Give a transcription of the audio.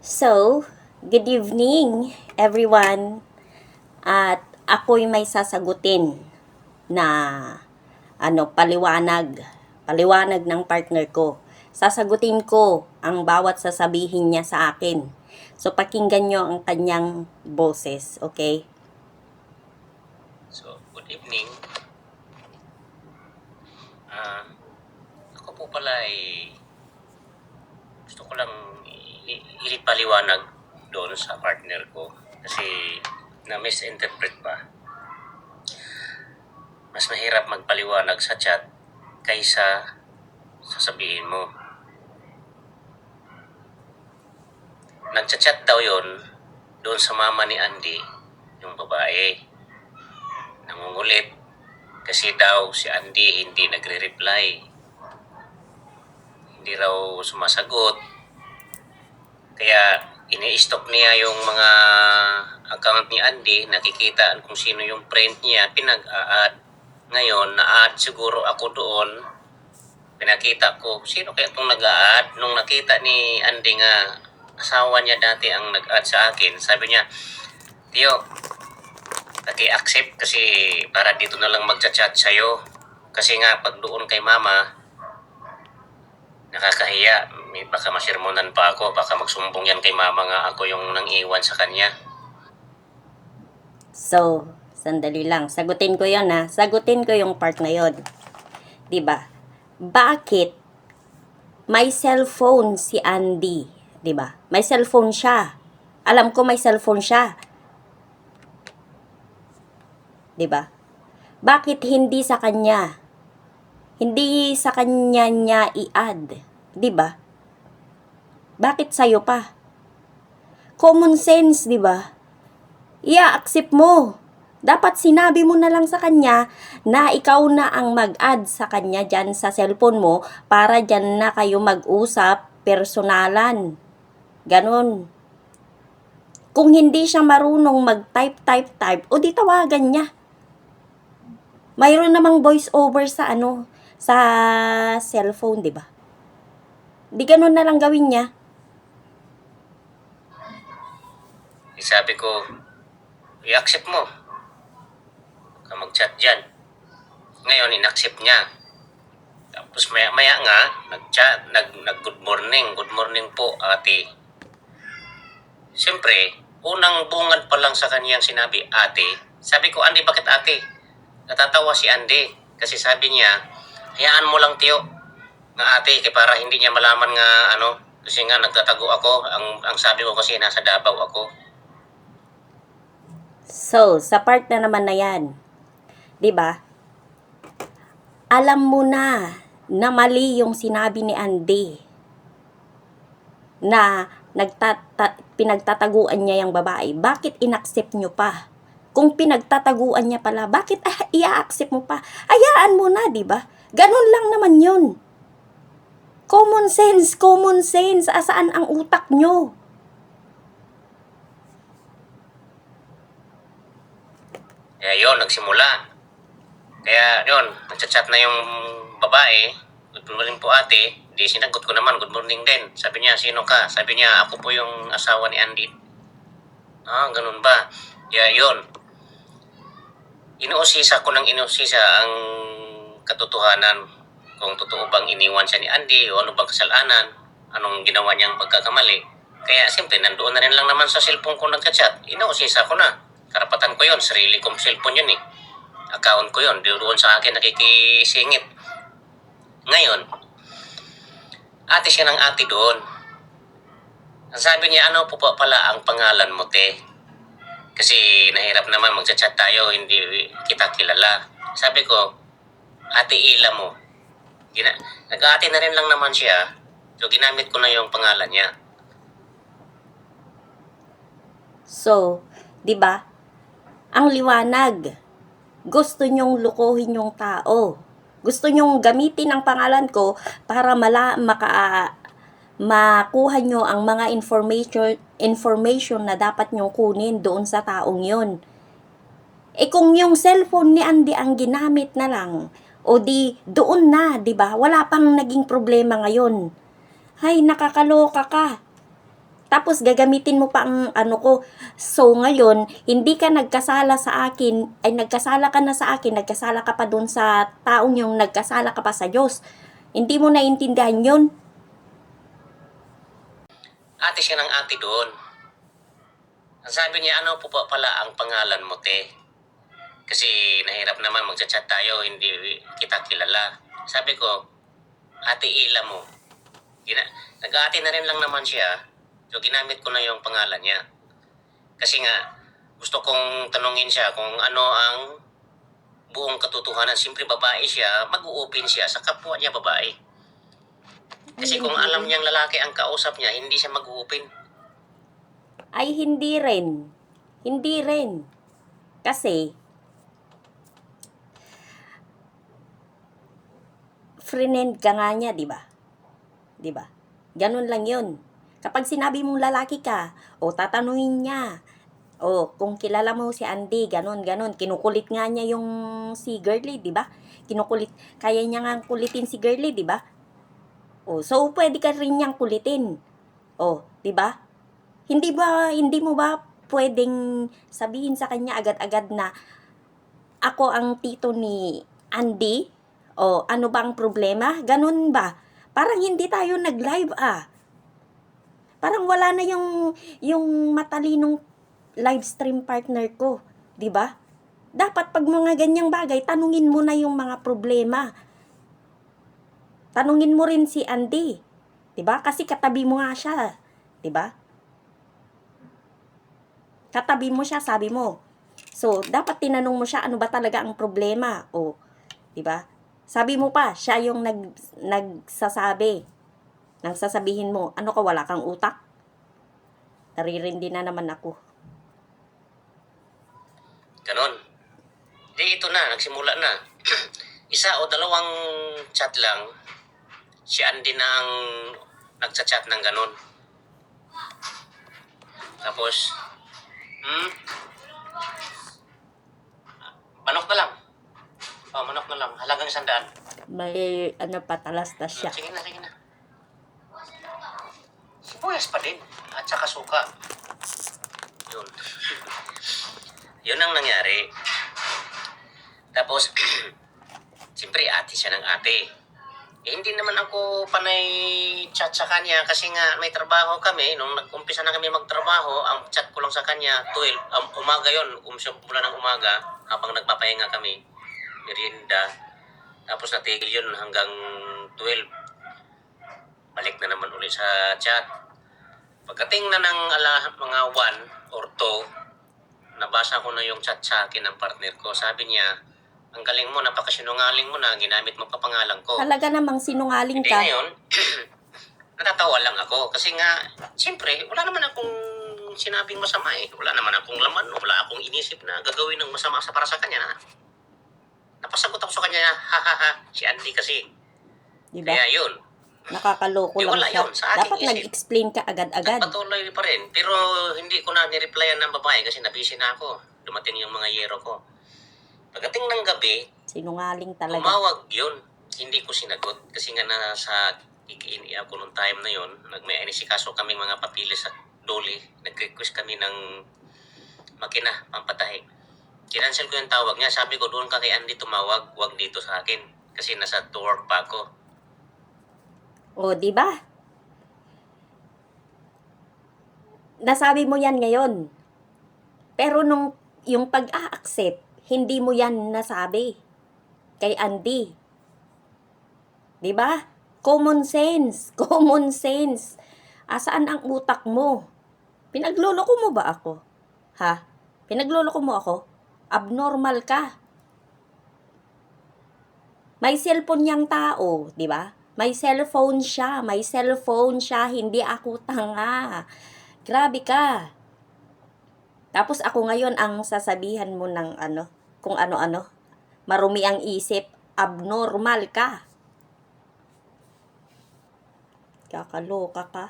So, good evening everyone. At ako'y may sasagutin na paliwanag ng partner ko. Sasagutin ko ang bawat sasabihin niya sa akin. So, pakinggan nyo ang kanyang boses, okay? So, good evening. Ako po pala ay gusto ko lang ipaliwanag doon sa partner ko kasi na-misinterpret pa. Mas mahirap magpaliwanag sa chat kaysa sasabihin mo. Nagchat-chat daw yon doon sa mama ni Andy, yung babae. Nangungulit kasi daw si Andy hindi nagre-reply. Hindi raw sumasagot. Kaya ini-stop niya yung mga account ni Andy, nakikita kung sino yung friend niya, pinag-a-add. Ngayon, na-add siguro ako doon. Pinakita ko, sino kaya itong nag-a-add? Nung nakita ni Andy nga, asawa niya dati ang nag-add sa akin, sabi niya, Tiyo, naki-accept kasi para dito na lang magchat-chat sa'yo. Kasi nga, pag doon kay mama, nakakahiya. Baka masirmonan pa ako, baka magsumbong yan kay mama nga ako yung nang iwan sa kanya. So, sandali lang. Sagutin ko yon ha. Sagutin ko yung part na yon. Diba? Bakit may cellphone si Andy? Diba? May cellphone siya. Alam ko may cellphone siya. Diba? Bakit hindi sa kanya? Hindi sa kanya niya i-add. Diba? Bakit sa'yo pa? Common sense, diba? I-accept mo. Dapat sinabi mo na lang sa kanya na ikaw na ang mag-add sa kanya dyan sa cellphone mo para dyan na kayo mag-usap personalan. Ganon. Kung hindi siya marunong mag-type, o di tawagan niya. Mayroon namang voice over sa sa cellphone, di ba? Di ganon na lang gawin niya. Sabi ko, i-accept mo. Ka mag-chat dyan. Ngayon, in-accept niya. Tapos maya nga, nag-chat, nag-good morning. Good morning po, ate. Siyempre, unang bungad pa lang sa kanyang sinabi, ate. Sabi ko, Andy, bakit ate? Natatawa si Andy. Kasi sabi niya, hayaan mo lang, Tiyo, nga ate, kaya para hindi niya malaman nga, kasi nga nagtatago ako. Ang sabi ko kasi nasa Davao ako. So, sa part na naman na yan, di ba? Alam mo na mali yung sinabi ni Andy na pinagtataguan niya yung babae. Bakit inaccept nyo pa? Kung pinagtataguan niya pala, bakit i-accept mo pa? Hayaan mo na, di ba? Ganun lang naman yun. Common sense. Asaan ang utak nyo? Kaya yun, nagsimula. Kaya yun, nagchat-chat na yung babae. Good morning po ate. Di sinagot ko naman, good morning din. Sabi niya, sino ka? Sabi niya, ako po yung asawa ni Andy. Ganun ba? Kaya yun. Inuusisa ko ang katotohanan. Kung totoo bang iniwan siya ni Andy o ano bang kasalanan. Anong ginawa niyang pagkakamali. Kaya siyempre, nandoon na rin lang naman sa cellphone ko nagchat. Inuusisa ko na. Karapatan ko yun. Sarili kong cellphone yun eh. Account ko yun. Doon sa akin nakikisingit. Ngayon, ate siya ng ate doon. Ang sabi niya, ano po pala ang pangalan mo, te? Kasi nahirap naman magchat-chat tayo, hindi kita kilala. Sabi ko, ate Ila mo. Nag-ate na rin lang naman siya. So, ginamit ko na yung pangalan niya. So, di ba? Ang liwanag. Gusto nyong lukuhin yung tao. Gusto nyong gamitin ang pangalan ko para makuha nyo ang mga information na dapat nyong kunin doon sa taong yon. Kung yung cellphone ni Andy ang ginamit na lang, o di doon na, di ba? Wala pang naging problema ngayon. Hay, nakakaloka ka. Tapos gagamitin mo pa ang ano ko. So ngayon, hindi ka nagkasala sa akin, ay nagkasala ka na sa akin, nagkasala ka pa dun sa taong yung nagkasala ka pa sa Diyos. Hindi mo naintindihan yun. Ate siya ng ate doon. Ang sabi niya, ano po pa pala ang pangalan mo, te? Kasi nahirap naman magchat-chat tayo, hindi kita kilala. Sabi ko, Ate Ila mo. Nag-ate na rin lang naman siya. So ginamit ko na yung pangalan niya. Kasi nga, gusto kong tanungin siya kung ano ang buong katotohanan. Siyempre babae siya, mag-u-open siya sa kapwa niya babae. Kasi kung alam niyang lalaki ang kausap niya, hindi siya mag-u-open. Ay hindi rin. Hindi rin. Kasi, friend ka nga niya, di ba? Di ba? Ganun lang yun. Kapag sinabi mong lalaki ka, o tatanungin niya, o kung kilala mo si Andy, ganun, ganun. Kinukulit nga niya yung si Girlie, di ba? Kinukulit, kaya niya nga kulitin si Girlie, di ba? O, so pwede ka rin niyang kulitin. O, di ba? Hindi mo ba pwedeng sabihin sa kanya agad-agad na ako ang tito ni Andy? O, ano bang problema? Ganun ba? Parang hindi tayo nag-live Parang wala na yung matalinong live stream partner ko, 'di ba? Dapat pag mga ganyang bagay, tanungin mo na yung mga problema. Tanungin mo rin si Andy, 'di ba? Kasi katabi mo nga siya, 'di ba? Katabi mo siya, sabi mo. So, dapat tinanong mo siya ano ba talaga ang problema, o 'di ba? Sabi mo pa, siya yung nagsasabi. Nang sasabihin mo, ano ka, wala kang utak? Naririndi na naman ako. Ganon. Di ito na, nagsimula na. Isa o dalawang chat lang, si Andy na ang nagchat-chat ng ganon. Tapos, manok na lang. Manok na lang. Halagang 100. May ano pa, talastas siya. Sige na, sige na. Sibuyas pa din. At saka suka. Yun. Yun ang nangyari. Tapos, siyempre ate siya ng ate. Hindi naman ako panay chat sa kanya kasi nga may trabaho kami. Nung nag-umpisa na kami magtrabaho, ang chat ko lang sa kanya, 12, umaga yun, mula ng umaga, habang nagpapahinga kami, merienda. Tapos natigil yun hanggang 12. Balik na naman ulit sa chat. Pagdating na ng mga 1 or 2, nabasa ko na yung chat sa akin ng partner ko. Sabi niya, ang galing mo, napakasinungaling mo na, ginamit mo pa pangalan ko. Talaga namang sinungaling Hindi ka. ngayon, natatawa lang ako. Kasi nga, siyempre, wala naman akong sinabing masama eh. Wala naman akong laman, wala akong inisip na gagawin ng masama para sa kanya. Napasagot ako sa kanya, si Andy kasi. Diba? Kaya yun. Nakakaloko lang Wala siya. yun, sa aking Dapat isip. nag-explain ka agad-agad. Patuloy pa rin. Pero hindi ko na nireplyan ng babae kasi nabisi na ako. Dumating yung mga yero ko. Pagdating ng gabi, Sinungaling talaga. tumawag yun. Hindi ko sinagot. Kasi nga nasa ikiini ako nung time na yun. May inisikaso kaming mga papilis sa Dolly. Nag-request kami ng makina, pampatahe. Kinancel ko yung tawag niya. Sabi ko, doon ka kay Andy tumawag. Huwag dito sa akin. Kasi nasa to work pa ako. O, di ba? Nasabi mo yan ngayon. Pero nung yung pag-a-accept, hindi mo yan nasabi kay Andy. Di ba? Common sense. Common sense. Asaan ang utak mo? Pinagloloko mo ba ako? Ha? Pinagloloko mo ako? Abnormal ka. May cellphone niyang tao, di ba? May cellphone siya, hindi ako tanga. Grabe ka. Tapos ako ngayon ang sasabihan mo ng kung ano-ano. Marumi ang isip, abnormal ka. Kakaloka ka.